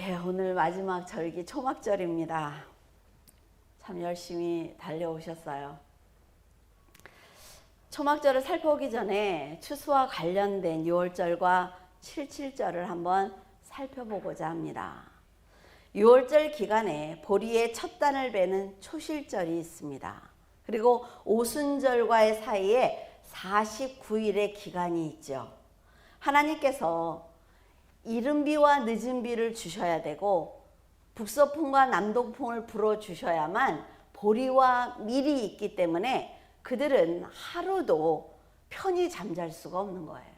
예, 오늘 마지막 절기 초막절입니다. 참 열심히 달려오셨어요. 초막절을 살펴보기 전에 추수와 관련된 6월절과 7.7절을 한번 살펴보고자 합니다. 6월절 기간에 보리의 첫 단을 베는 초실절이 있습니다. 그리고 오순절과의 사이에 49일의 기간이 있죠. 하나님께서 이른 비와 늦은 비를 주셔야 되고 북서풍과 남동풍을 불어주셔야만 보리와 밀이 있기 때문에 그들은 하루도 편히 잠잘 수가 없는 거예요.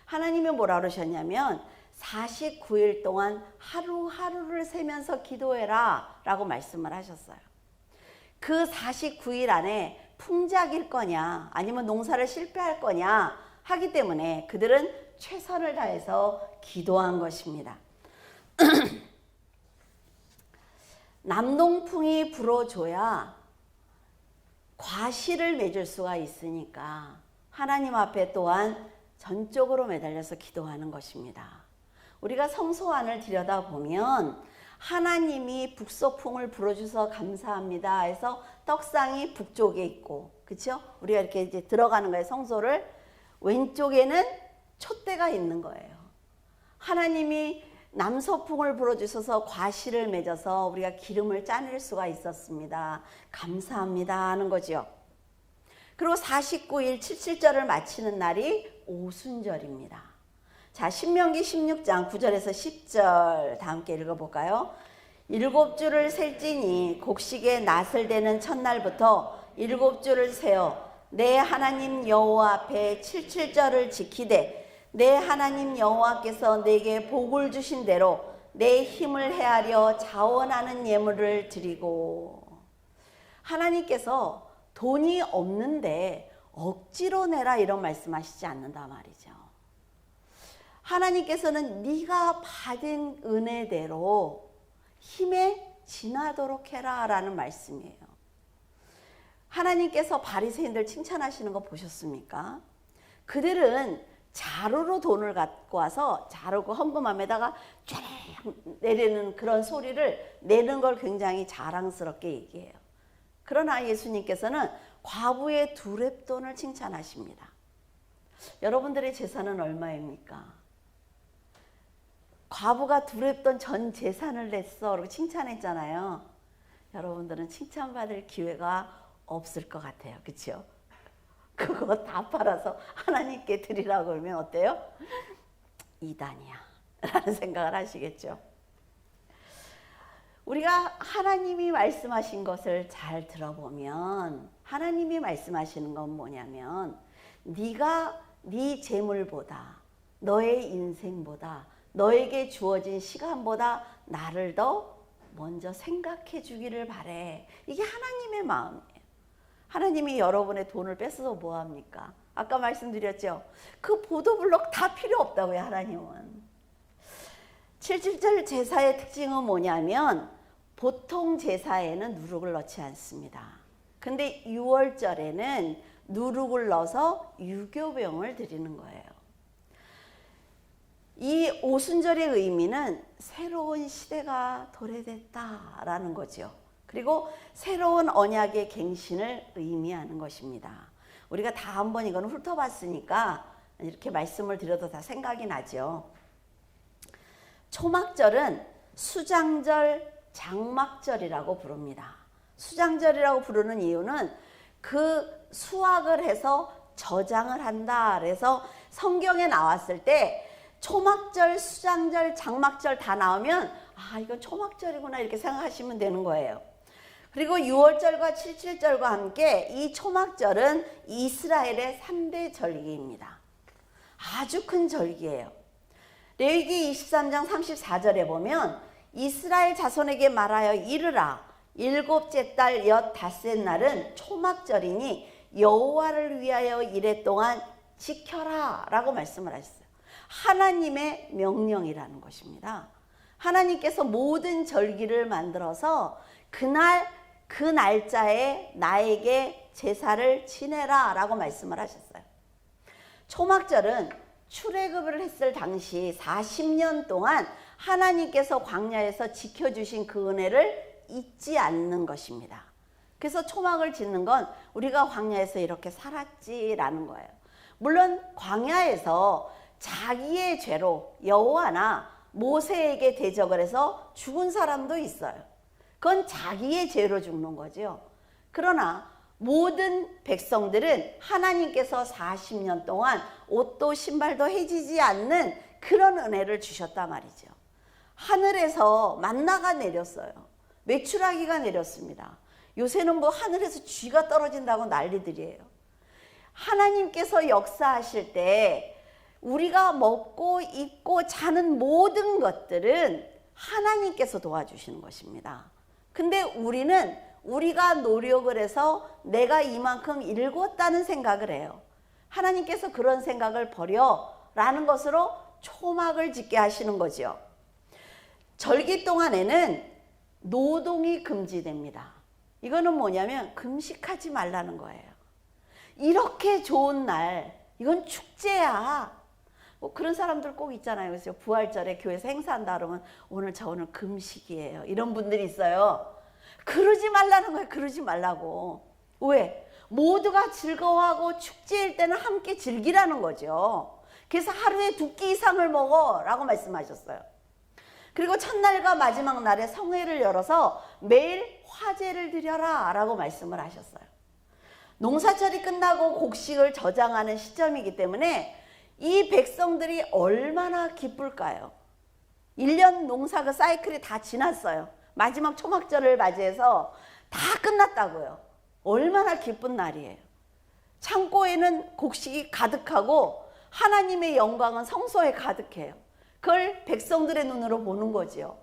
하나님이 뭐라 그러셨냐면 49일 동안 하루하루를 세면서 기도해라 라고 말씀을 하셨어요. 그 49일 안에 풍작일 거냐 아니면 농사를 실패할 거냐 하기 때문에 그들은 최선을 다해서 기도한 것입니다. 남동풍이 불어줘야 과실을 맺을 수가 있으니까 하나님 앞에 또한 전적으로 매달려서 기도하는 것입니다. 우리가 성소 안을 들여다보면 하나님이 북서풍을 불어주셔서 감사합니다 해서 떡상이 북쪽에 있고, 그렇죠? 우리가 이렇게 이제 들어가는 거예요. 성소를. 왼쪽에는 촛대가 있는 거예요. 하나님이 남서풍을 불어주셔서 과실을 맺어서 우리가 기름을 짜낼 수가 있었습니다. 감사합니다 하는 거죠. 그리고 49일 7.7절을 마치는 날이 오순절입니다. 자, 신명기 16장 9절에서 10절 다 함께 읽어볼까요? 7주를 셀지니 곡식의 낫을 대는 첫날부터 7주를 세어 내 하나님 여호와 앞에 7.7절을 지키되 내 하나님 여호와께서 내게 복을 주신 대로 내 힘을 헤아려 자원하는 예물을 드리고, 하나님께서 돈이 없는데 억지로 내라 이런 말씀하시지 않는다 말이죠. 하나님께서는 네가 받은 은혜대로 힘에 지나도록 해라 라는 말씀이에요. 하나님께서 바리새인들 칭찬하시는 거 보셨습니까? 그들은 자루로 돈을 갖고 와서 자루 그 헌금함에다가 쫙 내리는 그런 소리를 내는 걸 굉장히 자랑스럽게 얘기해요. 그러나 예수님께서는 과부의 두렙돈을 칭찬하십니다. 여러분들의 재산은 얼마입니까? 과부가 두렙돈 전 재산을 냈어 라고 칭찬했잖아요. 여러분들은 칭찬받을 기회가 없을 것 같아요. 그렇죠? 그거 다 팔아서 하나님께 드리라고 그러면 어때요? 이단이야 라는 생각을 하시겠죠. 우리가 하나님이 말씀하신 것을 잘 들어보면 하나님이 말씀하시는 건 뭐냐면 네가 네 재물보다 너의 인생보다 너에게 주어진 시간보다 나를 더 먼저 생각해 주기를 바래. 이게 하나님의 마음이에요. 하나님이 여러분의 돈을 뺏어서 뭐합니까? 아까 말씀드렸죠. 그 보도블록 다 필요 없다고요. 하나님은. 7.7절 제사의 특징은 뭐냐면 보통 제사에는 누룩을 넣지 않습니다. 근데 6월절에는 누룩을 넣어서 유교병을 드리는 거예요. 이 오순절의 의미는 새로운 시대가 도래됐다라는 거죠. 그리고 새로운 언약의 갱신을 의미하는 것입니다. 우리가 다 한번 이거는 훑어봤으니까 이렇게 말씀을 드려도 다 생각이 나죠. 초막절은 수장절, 장막절이라고 부릅니다. 수장절이라고 부르는 이유는 그 수확을 해서 저장을 한다. 그래서 성경에 나왔을 때 초막절, 수장절, 장막절 다 나오면 아, 이건 초막절이구나 이렇게 생각하시면 되는 거예요. 그리고 6월절과 7.7절과 함께 이 초막절은 이스라엘의 3대 절기입니다. 아주 큰 절기예요. 레위기 23장 34절에 보면 이스라엘 자손에게 말하여 이르라 일곱째 달 엿닷새 날은 초막절이니 여호와를 위하여 이레 동안 지켜라 라고 말씀을 하셨어요. 하나님의 명령이라는 것입니다. 하나님께서 모든 절기를 만들어서 그날 그 날짜에 나에게 제사를 지내라 라고 말씀을 하셨어요. 초막절은 출애굽을 했을 당시 40년 동안 하나님께서 광야에서 지켜주신 그 은혜를 잊지 않는 것입니다. 그래서 초막을 짓는 건 우리가 광야에서 이렇게 살았지라는 거예요. 물론 광야에서 자기의 죄로 여호와나 모세에게 대적을 해서 죽은 사람도 있어요. 그건 자기의 죄로 죽는 거죠. 그러나 모든 백성들은 하나님께서 40년 동안 옷도 신발도 해지지 않는 그런 은혜를 주셨단 말이죠. 하늘에서 만나가 내렸어요. 메추라기가 내렸습니다. 요새는 뭐 하늘에서 쥐가 떨어진다고 난리들이에요. 하나님께서 역사하실 때 우리가 먹고 입고 자는 모든 것들은 하나님께서 도와주시는 것입니다. 근데 우리는 우리가 노력을 해서 내가 이만큼 읽었다는 생각을 해요. 하나님께서 그런 생각을 버려라는 것으로 초막을 짓게 하시는 거죠. 절기 동안에는 노동이 금지됩니다. 이거는 뭐냐면 금식하지 말라는 거예요. 이렇게 좋은 날, 이건 축제야. 뭐 그런 사람들 꼭 있잖아요. 그래서 부활절에 교회에서 행사한다 그러면 오늘 금식이에요. 이런 분들이 있어요. 그러지 말라는 거예요. 그러지 말라고. 왜? 모두가 즐거워하고 축제일 때는 함께 즐기라는 거죠. 그래서 하루에 2끼 이상을 먹어 라고 말씀하셨어요. 그리고 첫날과 마지막 날에 성회를 열어서 매일 화제를 드려라 라고 말씀을 하셨어요. 농사철이 끝나고 곡식을 저장하는 시점이기 때문에 이 백성들이 얼마나 기쁠까요? 1년 농사 그 사이클이 다 지났어요. 마지막 초막절을 맞이해서 다 끝났다고요. 얼마나 기쁜 날이에요. 창고에는 곡식이 가득하고 하나님의 영광은 성소에 가득해요. 그걸 백성들의 눈으로 보는 거지요.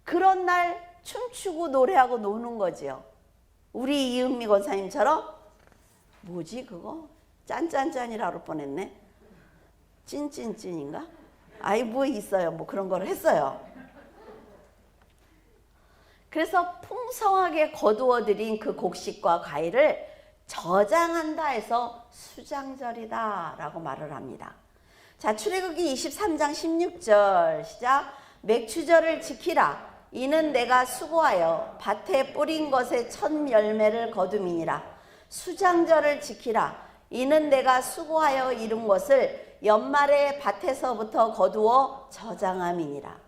그런 날 춤추고 노래하고 노는 거지요. 우리 이은미 권사님처럼 뭐지 그거? 짠짠짠이라 그럴 뻔했네. 찐찐찐인가? 아이 뭐 있어요. 뭐 그런 걸 했어요. 그래서 풍성하게 거두어들인 그 곡식과 과일을 저장한다 해서 수장절이다 라고 말을 합니다. 자, 출애굽기 23장 16절 시작. 맥추절을 지키라. 이는 내가 수고하여 밭에 뿌린 것의 첫 열매를 거둠이니라. 수장절을 지키라. 이는 내가 수고하여 이룬 것을 연말에 밭에서부터 거두어 저장함이니라.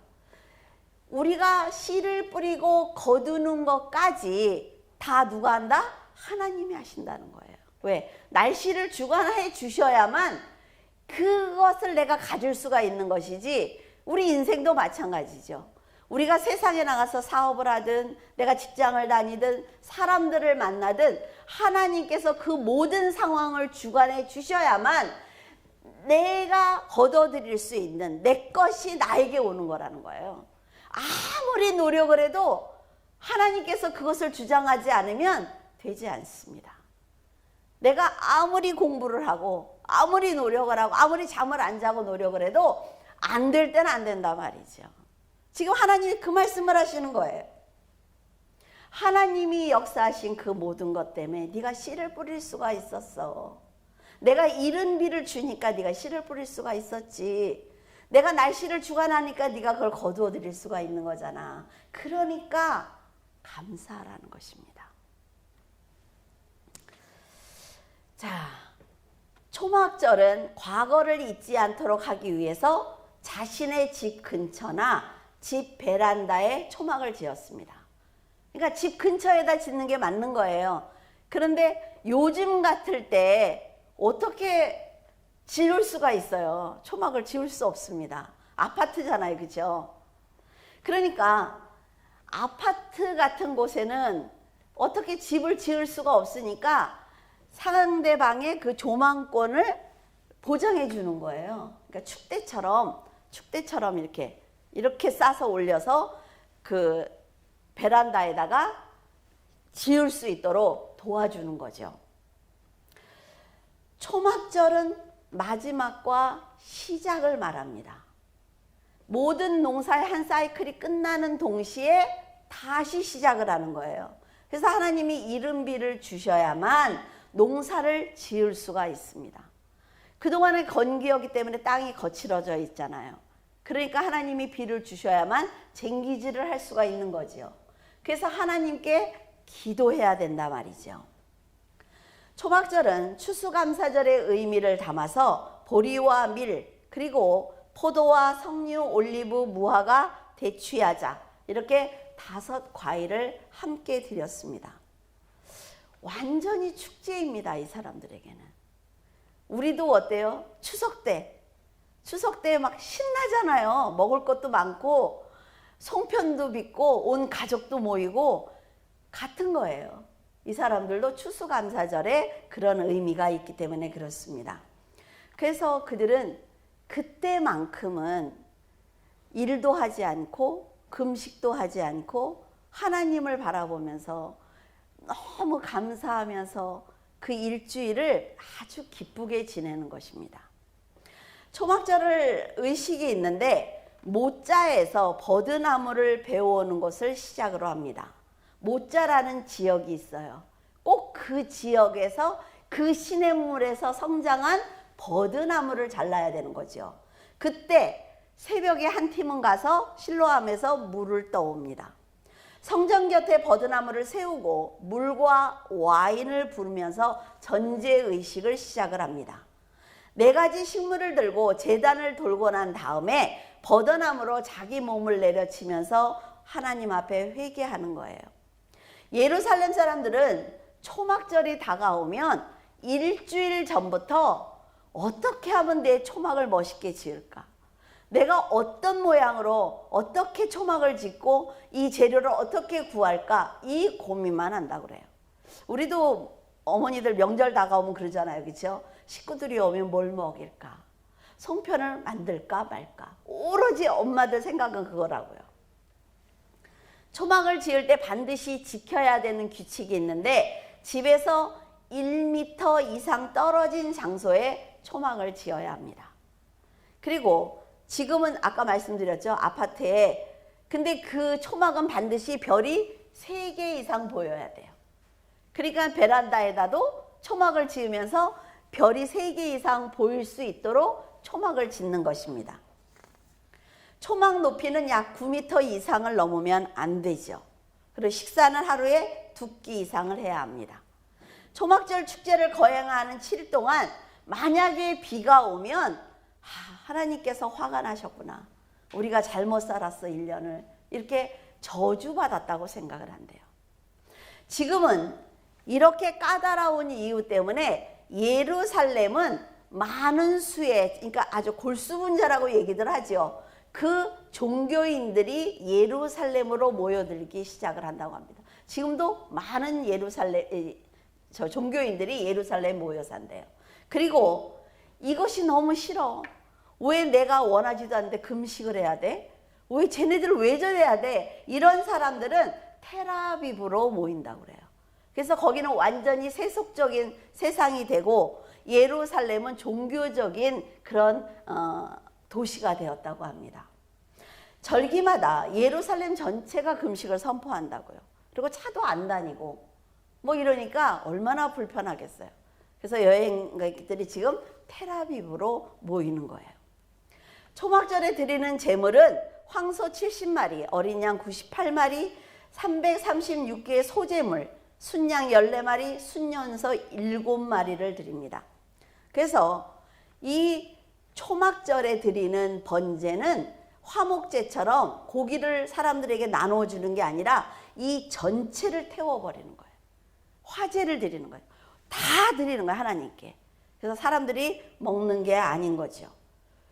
우리가 씨를 뿌리고 거두는 것까지 다 누가 한다? 하나님이 하신다는 거예요. 왜? 날씨를 주관해 주셔야만 그것을 내가 가질 수가 있는 것이지, 우리 인생도 마찬가지죠. 우리가 세상에 나가서 사업을 하든 내가 직장을 다니든 사람들을 만나든 하나님께서 그 모든 상황을 주관해 주셔야만 내가 거둬들일 수 있는 내 것이 나에게 오는 거라는 거예요. 아무리 노력을 해도 하나님께서 그것을 주장하지 않으면 되지 않습니다. 내가 아무리 공부를 하고 아무리 노력을 하고 아무리 잠을 안 자고 노력을 해도 안 될 때는 안 된단 말이죠. 지금 하나님이 그 말씀을 하시는 거예요. 하나님이 역사하신 그 모든 것 때문에 네가 씨를 뿌릴 수가 있었어. 내가 이른 비를 주니까 네가 씨를 뿌릴 수가 있었지. 내가 날씨를 주관하니까 네가 그걸 거두어 드릴 수가 있는 거잖아. 그러니까 감사하라는 것입니다. 자, 초막절은 과거를 잊지 않도록 하기 위해서 자신의 집 근처나 집 베란다에 초막을 지었습니다. 그러니까 집 근처에다 짓는 게 맞는 거예요. 그런데 요즘 같을 때 어떻게 지을 수가 있어요? 초막을 지을 수 없습니다. 아파트잖아요, 그죠? 그러니까 아파트 같은 곳에는 어떻게 집을 지을 수가 없으니까 상대방의 그 조망권을 보장해 주는 거예요. 그러니까 축대처럼 이렇게 싸서 올려서 그 베란다에다가 지을 수 있도록 도와주는 거죠. 초막절은 마지막과 시작을 말합니다. 모든 농사의 한 사이클이 끝나는 동시에 다시 시작을 하는 거예요. 그래서 하나님이 이른 비를 주셔야만 농사를 지을 수가 있습니다. 그동안은 건기였기 때문에 땅이 거칠어져 있잖아요. 그러니까 하나님이 비를 주셔야만 쟁기질을 할 수가 있는 거지요. 그래서 하나님께 기도해야 된다 말이죠. 초막절은 추수감사절의 의미를 담아서 보리와 밀, 그리고 포도와 석류, 올리브, 무화과, 대추야자, 이렇게 5 과일을 함께 드렸습니다. 완전히 축제입니다, 이 사람들에게는. 우리도 어때요? 추석 때 막 신나잖아요. 먹을 것도 많고 송편도 빚고 온 가족도 모이고 같은 거예요. 이 사람들도 추수감사절에 그런 의미가 있기 때문에 그렇습니다. 그래서 그들은 그때만큼은 일도 하지 않고 금식도 하지 않고 하나님을 바라보면서 너무 감사하면서 그 일주일을 아주 기쁘게 지내는 것입니다. 초막절을 의식이 있는데 모짜에서 버드나무를 베어오는 것을 시작으로 합니다. 모짜라는 지역이 있어요. 꼭 그 지역에서 그 시냇물에서 성장한 버드나무를 잘라야 되는 거죠. 그때 새벽에 한 팀은 가서 실로암에서 물을 떠옵니다. 성전 곁에 버드나무를 세우고 물과 와인을 부르면서 전제의식을 시작을 합니다. 4가지 식물을 들고 제단을 돌고 난 다음에 버드나무로 자기 몸을 내려치면서 하나님 앞에 회개하는 거예요. 예루살렘 사람들은 초막절이 다가오면 일주일 전부터 어떻게 하면 내 초막을 멋있게 지을까? 내가 어떤 모양으로 어떻게 초막을 짓고 이 재료를 어떻게 구할까? 이 고민만 한다고 그래요. 우리도 어머니들 명절 다가오면 그러잖아요. 그렇죠? 식구들이 오면 뭘 먹일까? 송편을 만들까 말까? 오로지 엄마들 생각은 그거라고요. 초막을 지을 때 반드시 지켜야 되는 규칙이 있는데 집에서 1m 이상 떨어진 장소에 초막을 지어야 합니다. 그리고 지금은 아까 말씀드렸죠. 아파트에. 근데 그 초막은 반드시 별이 3개 이상 보여야 돼요. 그러니까 베란다에다도 초막을 지으면서 별이 3개 이상 보일 수 있도록 초막을 짓는 것입니다. 초막 높이는 약 9m 이상을 넘으면 안 되죠. 그리고 식사는 하루에 2끼 이상을 해야 합니다. 초막절 축제를 거행하는 7일 동안 만약에 비가 오면 하나님께서 화가 나셨구나. 우리가 잘못 살았어 1년을. 이렇게 저주받았다고 생각을 한대요. 지금은 이렇게 까다로운 이유 때문에 예루살렘은 많은 수의, 그러니까 아주 골수분자라고 얘기들 하죠. 그 종교인들이 예루살렘으로 모여들기 시작을 한다고 합니다. 지금도 많은 종교인들이 예루살렘 모여 산대요. 그리고 이것이 너무 싫어. 왜 내가 원하지도 않는데 금식을 해야 돼? 왜 쟤네들을 왜 저래야 돼? 이런 사람들은 텔아비브로 모인다고 그래요. 그래서 거기는 완전히 세속적인 세상이 되고 예루살렘은 종교적인 그런 도시가 되었다고 합니다. 절기마다 예루살렘 전체가 금식을 선포한다고요. 그리고 차도 안 다니고 뭐 이러니까 얼마나 불편하겠어요. 그래서 여행객들이 지금 텔아비브로 모이는 거예요. 초막절에 드리는 제물은 황소 70마리, 어린 양 98마리, 336개의 소제물, 순양 14마리, 순년서 7마리를 드립니다. 그래서 이 초막절에 드리는 번제는 화목제처럼 고기를 사람들에게 나눠주는 게 아니라 이 전체를 태워버리는 거예요. 화제를 드리는 거예요. 다 드리는 거예요, 하나님께. 그래서 사람들이 먹는 게 아닌 거죠.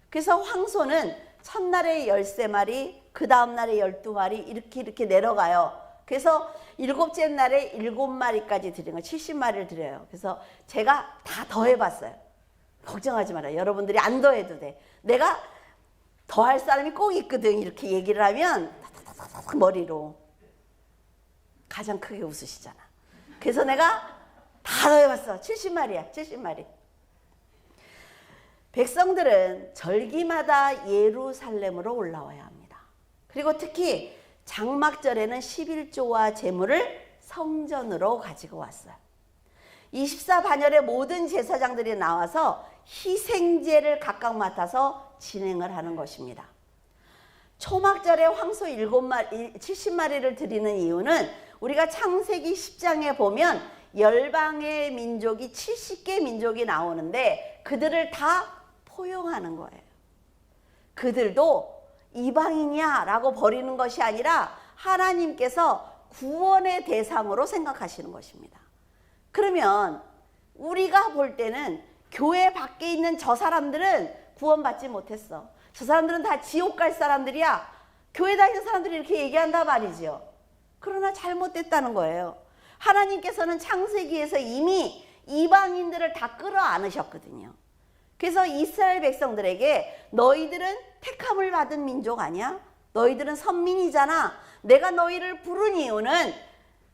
그래서 황소는 첫날에 13마리, 그 다음날에 12마리 이렇게 내려가요. 그래서 7째 날에 7마리까지 드리는 거예요. 70마리를 드려요. 그래서 제가 다 더해봤어요. 걱정하지 말아요. 여러분들이 안 더해도 돼. 내가 더할 사람이 꼭 있거든. 이렇게 얘기를 하면 머리로 가장 크게 웃으시잖아. 그래서 내가 다 더해봤어. 70마리야. 70마리. 백성들은 절기마다 예루살렘으로 올라와야 합니다. 그리고 특히 장막절에는 11조와 제물을 성전으로 가지고 왔어요. 24반열의 모든 제사장들이 나와서 희생제를 각각 맡아서 진행을 하는 것입니다. 초막절에 황소 70마리를 드리는 이유는 우리가 창세기 10장에 보면 열방의 민족이 70개 민족이 나오는데 그들을 다 포용하는 거예요. 그들도 이방인이야 라고 버리는 것이 아니라 하나님께서 구원의 대상으로 생각하시는 것입니다. 그러면 우리가 볼 때는 교회 밖에 있는 저 사람들은 구원받지 못했어. 저 사람들은 다 지옥 갈 사람들이야. 교회 다니는 사람들이 이렇게 얘기한단 말이죠. 그러나 잘못됐다는 거예요. 하나님께서는 창세기에서 이미 이방인들을 다 끌어안으셨거든요. 그래서 이스라엘 백성들에게 너희들은 택함을 받은 민족 아니야? 너희들은 선민이잖아. 내가 너희를 부른 이유는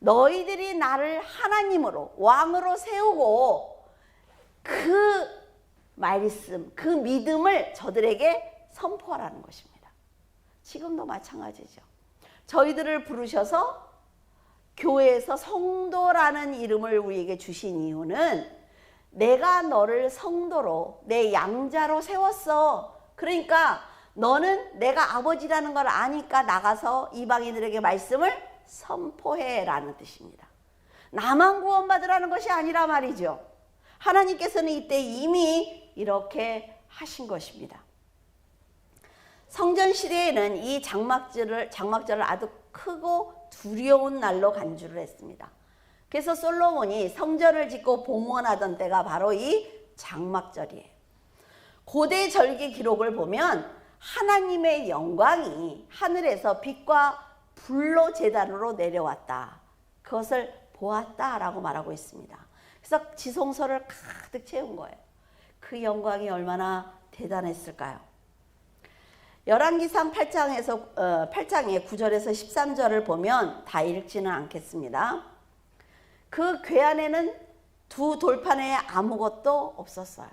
너희들이 나를 하나님으로 왕으로 세우고 그 말씀, 그 믿음을 저들에게 선포하라는 것입니다. 지금도 마찬가지죠. 저희들을 부르셔서 교회에서 성도라는 이름을 우리에게 주신 이유는 내가 너를 성도로 내 양자로 세웠어. 그러니까 너는 내가 아버지라는 걸 아니까 나가서 이방인들에게 말씀을 선포해라는 뜻입니다. 나만 구원받으라는 것이 아니라 말이죠. 하나님께서는 이때 이미 이렇게 하신 것입니다. 성전 시대에는 이 장막절을 아주 크고 두려운 날로 간주를 했습니다. 그래서 솔로몬이 성전을 짓고 봉헌하던 때가 바로 이 장막절이에요. 고대 절기 기록을 보면 하나님의 영광이 하늘에서 빛과 불로 제단으로 내려왔다. 그것을 보았다라고 말하고 있습니다. 그래서 지성소를 가득 채운 거예요. 그 영광이 얼마나 대단했을까요? 열왕기상 8장의 9절에서 13절을 보면 다 읽지는 않겠습니다. 그 궤안에는 두 돌판에 아무것도 없었어요.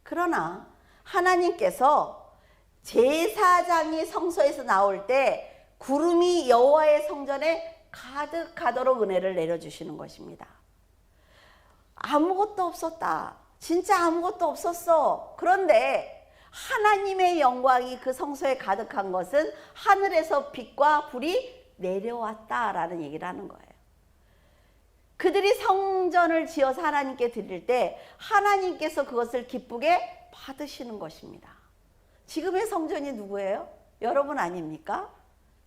그러나 하나님께서 제사장이 성소에서 나올 때 구름이 여호와의 성전에 가득하도록 은혜를 내려주시는 것입니다. 아무것도 없었다. 진짜 아무것도 없었어. 그런데 하나님의 영광이 그 성소에 가득한 것은 하늘에서 빛과 불이 내려왔다라는 얘기를 하는 거예요. 그들이 성전을 지어서 하나님께 드릴 때 하나님께서 그것을 기쁘게 받으시는 것입니다. 지금의 성전이 누구예요? 여러분 아닙니까?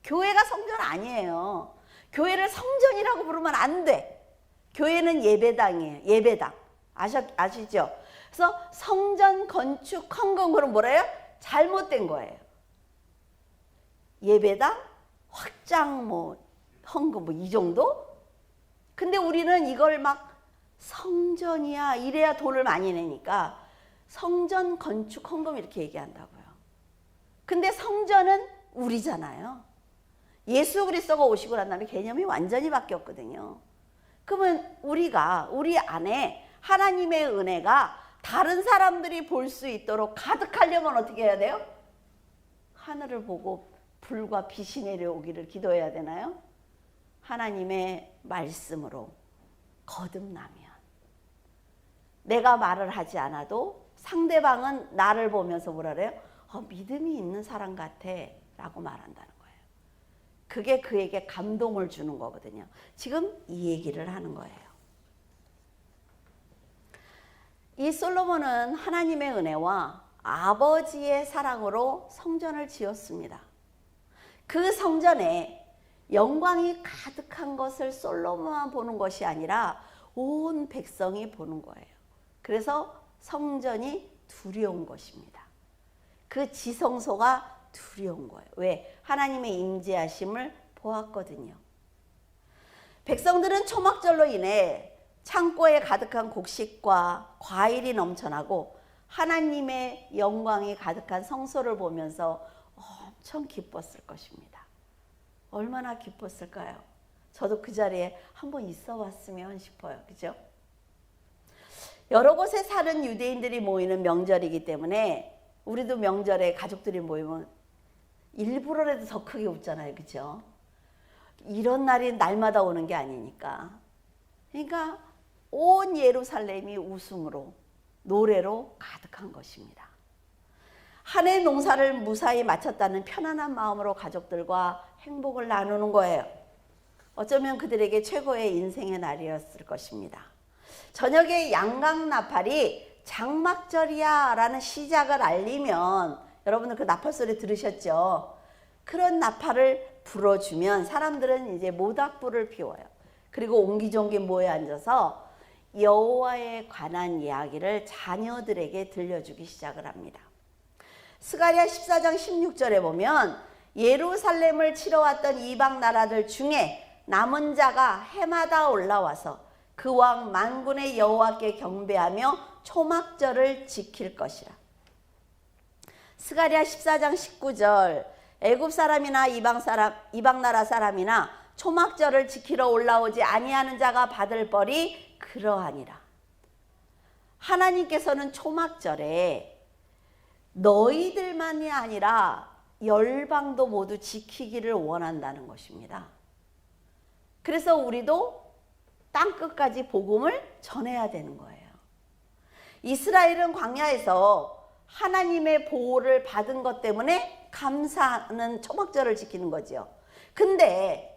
교회가 성전 아니에요. 교회를 성전이라고 부르면 안 돼. 교회는 예배당이에요. 예배당. 아시죠? 그래서 성전 건축 헌금 그럼 뭐래요? 잘못된 거예요. 예배당, 확장 헌금 이 정도? 근데 우리는 이걸 막 성전이야 이래야 돈을 많이 내니까 성전 건축 헌금 이렇게 얘기한다고요. 근데 성전은 우리잖아요. 예수 그리스도가 오시고 난 다음에 개념이 완전히 바뀌었거든요. 그러면 우리 안에 하나님의 은혜가 다른 사람들이 볼 수 있도록 가득하려면 어떻게 해야 돼요? 하늘을 보고 불과 빛이 내려오기를 기도해야 되나요? 하나님의 말씀으로 거듭나면 내가 말을 하지 않아도 상대방은 나를 보면서 뭐라 그래요? 믿음이 있는 사람 같아 라고 말한다는 거예요. 그게 그에게 감동을 주는 거거든요. 지금 이 얘기를 하는 거예요. 이 솔로몬은 하나님의 은혜와 아버지의 사랑으로 성전을 지었습니다. 그 성전에 영광이 가득한 것을 솔로몬만 보는 것이 아니라 온 백성이 보는 거예요. 그래서 성전이 두려운 것입니다. 그 지성소가 두려운 거예요. 왜? 하나님의 임재하심을 보았거든요. 백성들은 초막절로 인해 창고에 가득한 곡식과 과일이 넘쳐나고 하나님의 영광이 가득한 성소를 보면서 엄청 기뻤을 것입니다. 얼마나 기뻤을까요? 저도 그 자리에 한번 있어 봤으면 싶어요. 그죠? 여러 곳에 사는 유대인들이 모이는 명절이기 때문에 우리도 명절에 가족들이 모이면 일부러라도 더 크게 웃잖아요. 그죠? 이런 날이 날마다 오는 게 아니니까. 그러니까 온 예루살렘이 웃음으로 노래로 가득한 것입니다. 한 해 농사를 무사히 마쳤다는 편안한 마음으로 가족들과 행복을 나누는 거예요. 어쩌면 그들에게 최고의 인생의 날이었을 것입니다. 저녁에 양강나팔이 장막절이야 라는 시작을 알리면, 여러분들 그 나팔 소리 들으셨죠? 그런 나팔을 불어주면 사람들은 이제 모닥불을 피워요. 그리고 옹기종기 모여 앉아서 여호와에 관한 이야기를 자녀들에게 들려주기 시작을 합니다. 스가랴 14장 16절에 보면 예루살렘을 치러 왔던 이방 나라들 중에 남은 자가 해마다 올라와서 그 왕 만군의 여호와께 경배하며 초막절을 지킬 것이라. 스가랴 14장 19절 애굽 사람이나 이방 나라 사람이나 초막절을 지키러 올라오지 아니하는 자가 받을 벌이 그러하니라. 하나님께서는 초막절에 너희들만이 아니라 열방도 모두 지키기를 원한다는 것입니다. 그래서 우리도 땅끝까지 복음을 전해야 되는 거예요. 이스라엘은 광야에서 하나님의 보호를 받은 것 때문에 감사하는 초막절을 지키는 거죠. 근데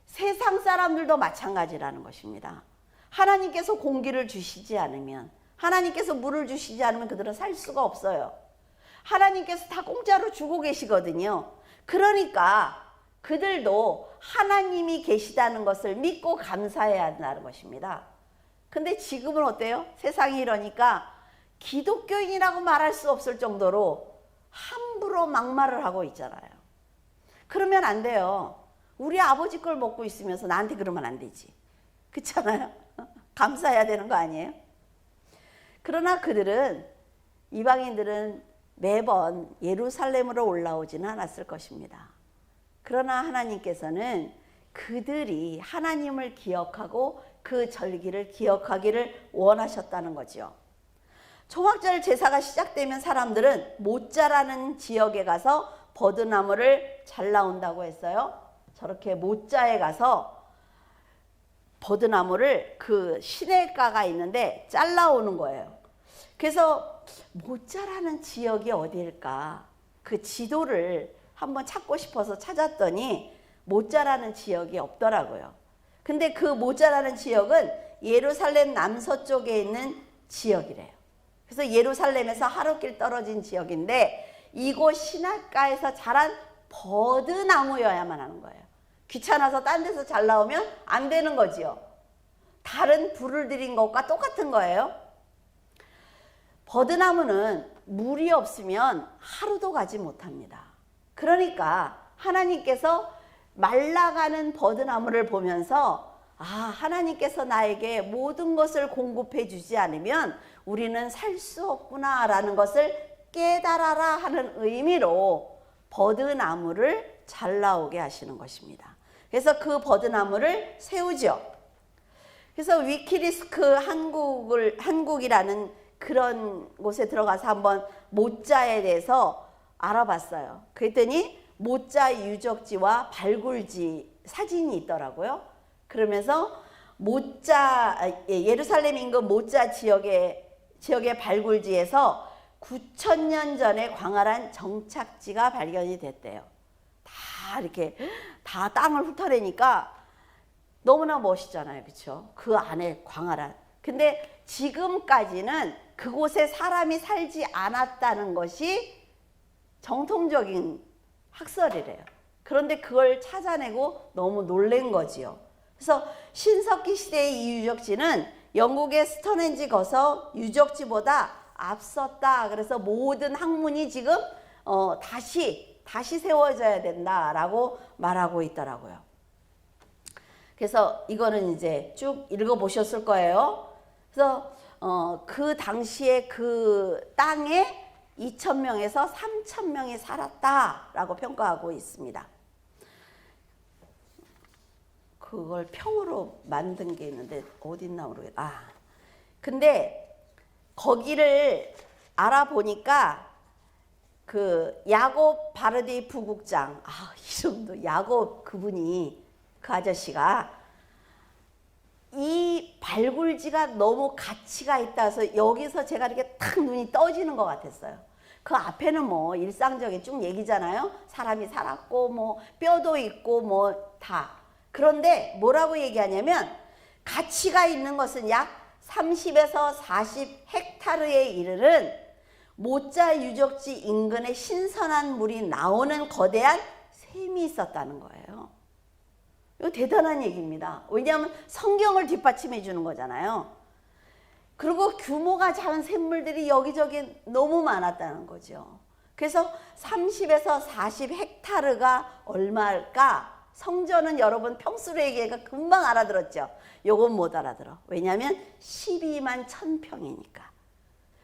세상 사람들도 마찬가지라는 것입니다. 하나님께서 공기를 주시지 않으면, 하나님께서 물을 주시지 않으면 그들은 살 수가 없어요. 하나님께서 다 공짜로 주고 계시거든요. 그러니까 그들도 하나님이 계시다는 것을 믿고 감사해야 한다는 것입니다. 근데 지금은 어때요? 세상이 이러니까 기독교인이라고 말할 수 없을 정도로 함부로 막말을 하고 있잖아요. 그러면 안 돼요. 우리 아버지 걸 먹고 있으면서 나한테 그러면 안 되지. 그렇잖아요. 감사해야 되는 거 아니에요? 그러나 그들은, 이방인들은 매번 예루살렘으로 올라오지는 않았을 것입니다. 그러나 하나님께서는 그들이 하나님을 기억하고 그 절기를 기억하기를 원하셨다는 거죠. 초막절 제사가 시작되면 사람들은 모짜라는 지역에 가서 버드나무를 잘라온다고 했어요. 저렇게 모짜에 가서 버드나무를 그 시냇가가 있는데 잘라오는 거예요. 그래서 모짜라는 지역이 어디일까? 그 지도를 한번 찾고 싶어서 찾았더니 모짜라는 지역이 없더라고요. 근데 그 모짜라는 지역은 예루살렘 남서쪽에 있는 지역이래요. 그래서 예루살렘에서 하루길 떨어진 지역인데 이곳 시냇가에서 자란 버드나무여야만 하는 거예요. 귀찮아서 딴 데서 잘 나오면 안 되는 거지요. 다른 불을 들인 것과 똑같은 거예요. 버드나무는 물이 없으면 하루도 가지 못합니다. 그러니까 하나님께서 말라가는 버드나무를 보면서, 아, 하나님께서 나에게 모든 것을 공급해 주지 않으면 우리는 살 수 없구나 라는 것을 깨달아라 하는 의미로 버드나무를 잘라오게 하시는 것입니다. 그래서 그 버드나무를 세우죠. 그래서 위키리스크 한국이라는 그런 곳에 들어가서 한번 모짜에 대해서 알아봤어요. 그랬더니 모짜 유적지와 발굴지 사진이 있더라고요. 그러면서 예루살렘 인근 모짜 지역의 발굴지에서 9,000년 전에 광활한 정착지가 발견이 됐대요. 다 이렇게 다 땅을 훑어내니까 너무나 멋있잖아요. 그렇죠? 그 안에 광활한. 근데 지금까지는 그곳에 사람이 살지 않았다는 것이 정통적인 학설이래요. 그런데 그걸 찾아내고 너무 놀란 거지요. 그래서 신석기 시대의 이 유적지는 영국의 스톤헨지 거서 유적지보다 앞섰다. 그래서 모든 학문이 지금 다시 세워져야 된다라고 말하고 있더라고요. 그래서 이거는 이제 쭉 읽어보셨을 거예요. 그래서 그 당시에 그 땅에 2,000명에서 3,000명이 살았다라고 평가하고 있습니다. 그걸 평으로 만든 게 있는데 어딨나 모르겠다. 근데 거기를 알아보니까 그 야곱 바르디 부국장, 이름도 야곱, 그분이, 그 아저씨가 이 발굴지가 너무 가치가 있다 해서 여기서 제가 이렇게 탁 눈이 떠지는 것 같았어요. 그 앞에는 뭐 일상적인 쭉 얘기잖아요. 사람이 살았고 뭐 뼈도 있고 뭐 다. 그런데 뭐라고 얘기하냐면 가치가 있는 것은 약 30에서 40 헥타르에 이르는 모짜 유적지 인근에 신선한 물이 나오는 거대한 샘이 있었다는 거예요. 이거 대단한 얘기입니다. 왜냐하면 성경을 뒷받침해 주는 거잖아요. 그리고 규모가 작은 샘물들이 여기저기 너무 많았다는 거죠. 그래서 30에서 40 헥타르가 얼마일까? 성전은 여러분 평수로 얘기하니까 금방 알아들었죠. 요건 못 알아들어. 왜냐하면 12만 1000평이니까.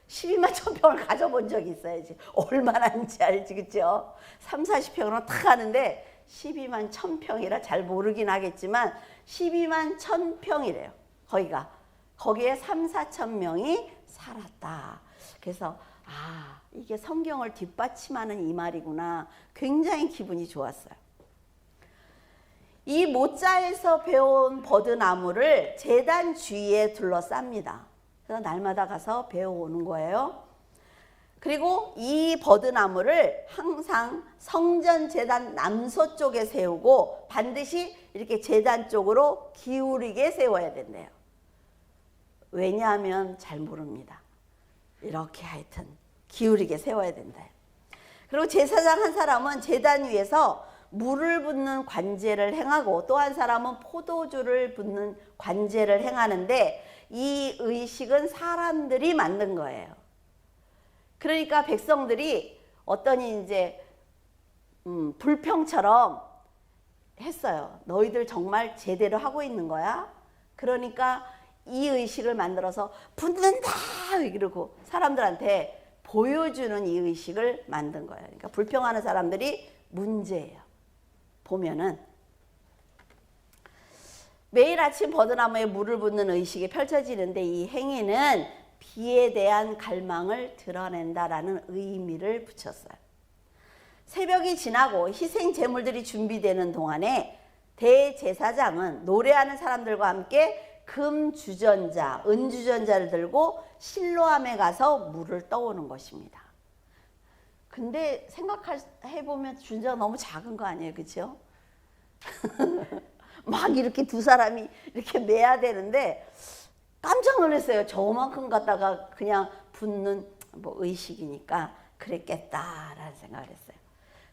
12만 1000평을 가져본 적이 있어야지. 얼마나인지 알지, 그죠? 3, 40평으로 탁 하는데 12만 1000평이라 잘 모르긴 하겠지만 12만 1000평이래요. 거기에 3, 4천 명이 살았다. 그래서 이게 성경을 뒷받침하는 이 말이구나. 굉장히 기분이 좋았어요. 이 모짜에서 배운 버드나무를 제단 주위에 둘러쌉니다. 그래서 날마다 가서 배워오는 거예요. 그리고 이 버드나무를 항상 성전 제단 남서쪽에 세우고 반드시 이렇게 제단 쪽으로 기울이게 세워야 된대요. 왜냐하면 잘 모릅니다. 이렇게 하여튼 기울이게 세워야 된다. 그리고 제사장 한 사람은 제단 위에서 물을 붓는 관제를 행하고 또 한 사람은 포도주를 붓는 관제를 행하는데 이 의식은 사람들이 만든 거예요. 그러니까 백성들이 어떠니 이제 불평처럼 했어요. 너희들 정말 제대로 하고 있는 거야? 그러니까 이 의식을 만들어서 붓는다 이러고 사람들한테 보여주는 이 의식을 만든 거예요. 그러니까 불평하는 사람들이 문제예요. 보면은 매일 아침 버드나무에 물을 붓는 의식이 펼쳐지는데 이 행위는 비에 대한 갈망을 드러낸다라는 의미를 붙였어요. 새벽이 지나고 희생 제물들이 준비되는 동안에 대제사장은 노래하는 사람들과 함께 금주전자, 은주전자를 들고 실로암에 가서 물을 떠오는 것입니다. 근데 생각해보면 주전자가 너무 작은 거 아니에요, 그렇죠? 막 이렇게 두 사람이 이렇게 매야 되는데 깜짝 놀랐어요. 저만큼 갖다가 그냥 붓는 뭐 의식이니까 그랬겠다라는 생각을 했어요.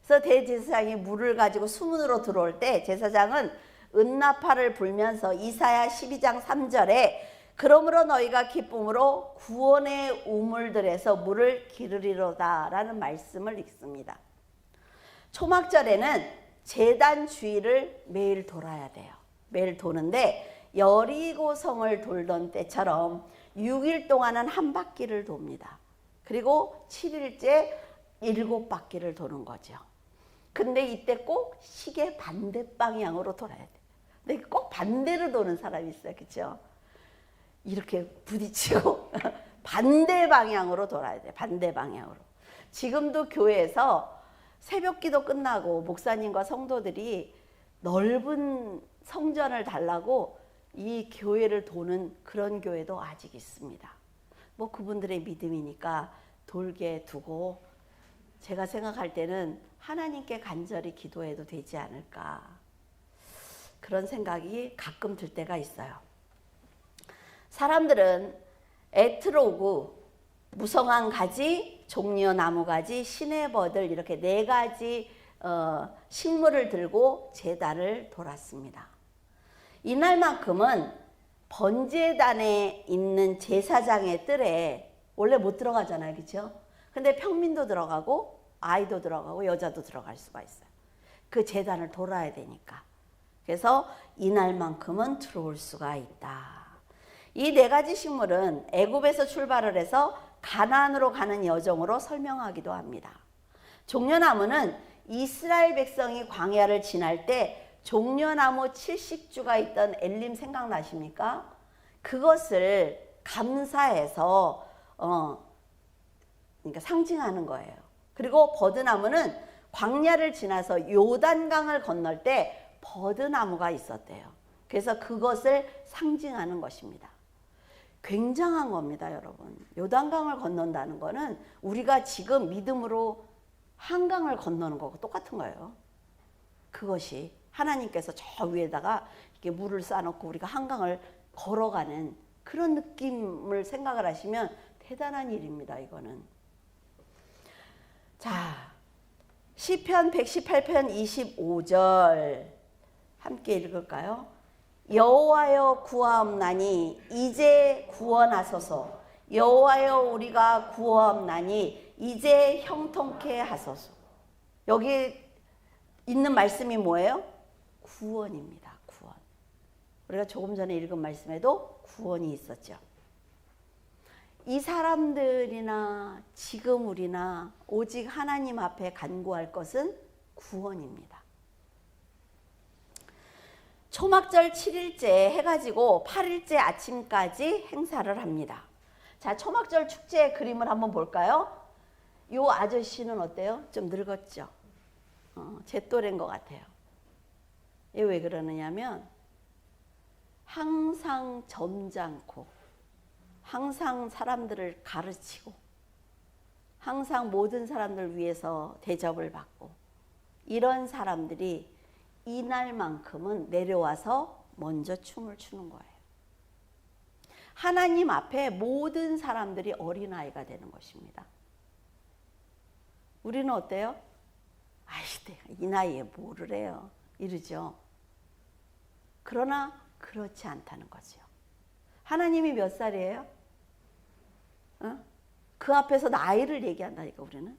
그래서 대제사장이 물을 가지고 수문으로 들어올 때 제사장은 은나팔을 불면서 이사야 12장 3절에 그러므로 너희가 기쁨으로 구원의 우물들에서 물을 기르리로다 라는 말씀을 읽습니다. 초막절에는 제단 주위를 매일 돌아야 돼요. 매일 도는데 여리고성을 돌던 때처럼 6일 동안은 한 바퀴를 돕니다. 그리고 7일째 7바퀴를 도는 거죠. 근데 이때 꼭 시계 반대 방향으로 돌아야 돼. 근데 꼭 반대로 도는 사람이 있어요. 그렇죠? 이렇게 부딪히고 반대 방향으로 돌아야 돼. 반대 방향으로. 지금도 교회에서 새벽 기도 끝나고 목사님과 성도들이 넓은 성전을 달라고 이 교회를 도는 그런 교회도 아직 있습니다. 뭐 그분들의 믿음이니까 돌게 두고 제가 생각할 때는 하나님께 간절히 기도해도 되지 않을까 그런 생각이 가끔 들 때가 있어요. 사람들은 에트로그, 무성한 가지, 종려 나무가지, 시내버들 이렇게 4가지 식물을 들고 제단을 돌았습니다. 이날만큼은 번제단에 있는 제사장의 뜰에 원래 못 들어가잖아요. 그렇죠? 근데 평민도 들어가고 아이도 들어가고 여자도 들어갈 수가 있어요. 그 제단을 돌아야 되니까. 그래서 이날만큼은 들어올 수가 있다. 이 4가지 식물은 애굽에서 출발을 해서 가나안으로 가는 여정으로 설명하기도 합니다. 종려나무는 이스라엘 백성이 광야를 지날 때 종려나무 70주가 있던 엘림 생각나십니까? 그것을 감사해서 그러니까 상징하는 거예요. 그리고 버드나무는 광야를 지나서 요단강을 건널 때 버드나무가 있었대요. 그래서 그것을 상징하는 것입니다. 굉장한 겁니다, 여러분. 요단강을 건넌다는 거는 우리가 지금 믿음으로 한강을 건너는 거고 똑같은 거예요. 그것이 하나님께서 저 위에다가 이렇게 물을 쌓아놓고 우리가 한강을 걸어가는 그런 느낌을 생각을 하시면 대단한 일입니다, 이거는. 자, 시편 118편 25절 함께 읽을까요? 여호와여 구하옵나니 이제 구원하소서. 여호와여 우리가 구하옵나니 이제 형통케 하소서. 여기 있는 말씀이 뭐예요? 구원입니다. 구원. 우리가 조금 전에 읽은 말씀에도 구원이 있었죠. 이 사람들이나 지금 우리나 오직 하나님 앞에 간구할 것은 구원입니다. 초막절 7일째 해가지고 8일째 아침까지 행사를 합니다. 자, 초막절 축제의 그림을 한번 볼까요? 요 아저씨는 어때요? 좀 늙었죠? 제 또래인 것 같아요. 이게 왜 그러느냐면 항상 점잖고 항상 사람들을 가르치고 항상 모든 사람들 위해서 대접을 받고 이런 사람들이 이날만큼은 내려와서 먼저 춤을 추는 거예요. 하나님 앞에 모든 사람들이 어린아이가 되는 것입니다. 우리는 어때요? 아이, 이 나이에 뭐를 해요? 이러죠. 그러나 그렇지 않다는 거죠. 하나님이 몇 살이에요? 그 앞에서 나이를 얘기한다니까 우리는.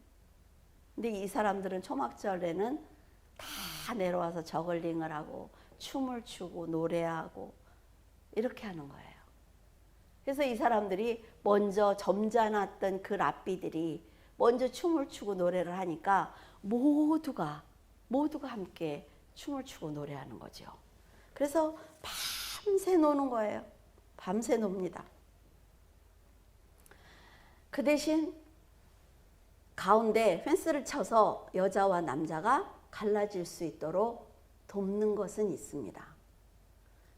근데 이 사람들은 초막절에는 다 내려와서 저글링을 하고 춤을 추고 노래하고 이렇게 하는 거예요. 그래서 이 사람들이 먼저 점잖았던 그 랍비들이 먼저 춤을 추고 노래를 하니까 모두가 함께 춤을 추고 노래하는 거죠. 그래서 밤새 노는 거예요. 밤새 놉니다. 그 대신 가운데 펜스를 쳐서 여자와 남자가 갈라질 수 있도록 돕는 것은 있습니다.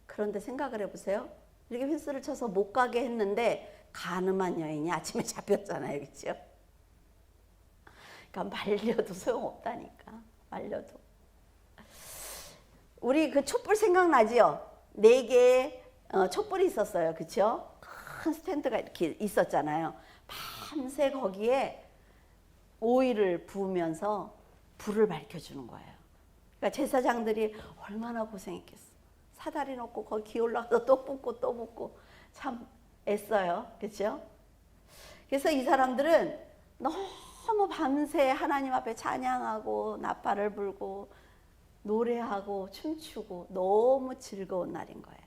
그런데 생각을 해보세요. 이렇게 펜스를 쳐서 못 가게 했는데 가늠한 여인이 아침에 잡혔잖아요. 그렇죠? 그러니까 말려도 소용없다니까. 말려도. 우리 그 촛불 생각나지요? 4개의 촛불이 있었어요. 그렇죠? 큰 스탠드가 이렇게 있었잖아요. 밤새 거기에 오일을 부으면서 불을 밝혀주는 거예요. 그러니까 제사장들이 얼마나 고생했겠어. 사다리 놓고 거기 기어 올라가서 또 붓고 참 애써요. 그렇죠? 그래서 이 사람들은 너무 밤새 하나님 앞에 찬양하고 나팔을 불고 노래하고 춤추고 너무 즐거운 날인 거예요.